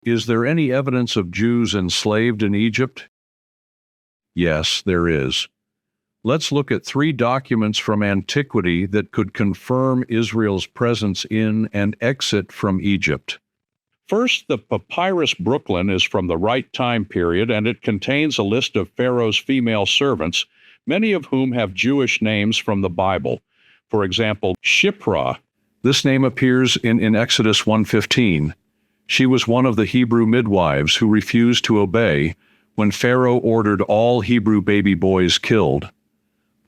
Is there any evidence of Jews enslaved in Egypt? Yes, there is. Let's look at 3 documents from antiquity that could confirm Israel's presence in and exit from Egypt. First, the Papyrus Brooklyn is from the right time period, and it contains a list of Pharaoh's female servants, many of whom have Jewish names from the Bible. For example, Shiphrah. This name appears in Exodus 1:15. She was one of the Hebrew midwives who refused to obey when Pharaoh ordered all Hebrew baby boys killed.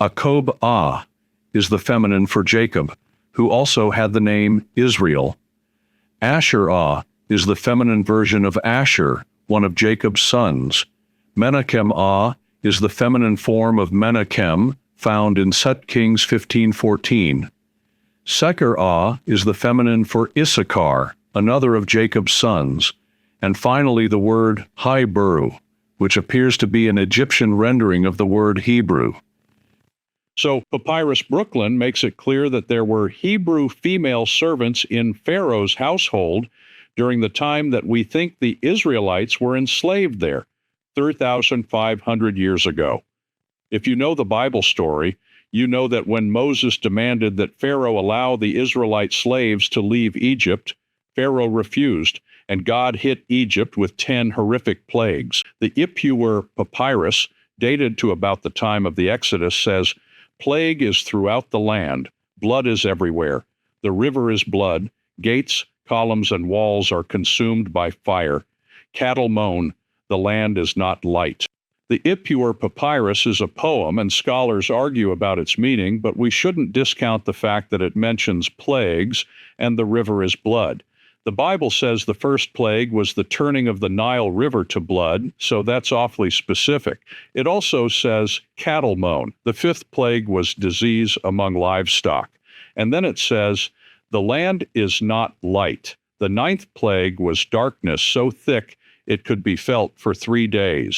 Akob-ah is the feminine for Jacob, who also had the name Israel. Asher-ah is the feminine version of Asher, one of Jacob's sons. Menachem-ah is the feminine form of Menachem, found in 2 Kings 15:14. Seker-ah is the feminine for Issachar, another of Jacob's sons. And finally the word Hebrew, which appears to be an Egyptian rendering of the word Hebrew. So Papyrus Brooklyn makes it clear that there were Hebrew female servants in Pharaoh's household during the time that we think the Israelites were enslaved there, 3,500 years ago. If you know the Bible story, you know that when Moses demanded that Pharaoh allow the Israelite slaves to leave Egypt, Pharaoh refused, and God hit Egypt with 10 horrific plagues. The Ipuwer Papyrus, dated to about the time of the Exodus, says, "Plague is throughout the land, blood is everywhere. The river is blood, gates, columns, and walls are consumed by fire. Cattle moan, the land is not light." The Ipuwer Papyrus is a poem, and scholars argue about its meaning, but we shouldn't discount the fact that it mentions plagues and the river is blood. The Bible says the first plague was the turning of the Nile River to blood, so that's awfully specific. It also says cattle moan. The 5th plague was disease among livestock. And then it says, the land is not light. The 9th plague was darkness so thick it could be felt for 3 days.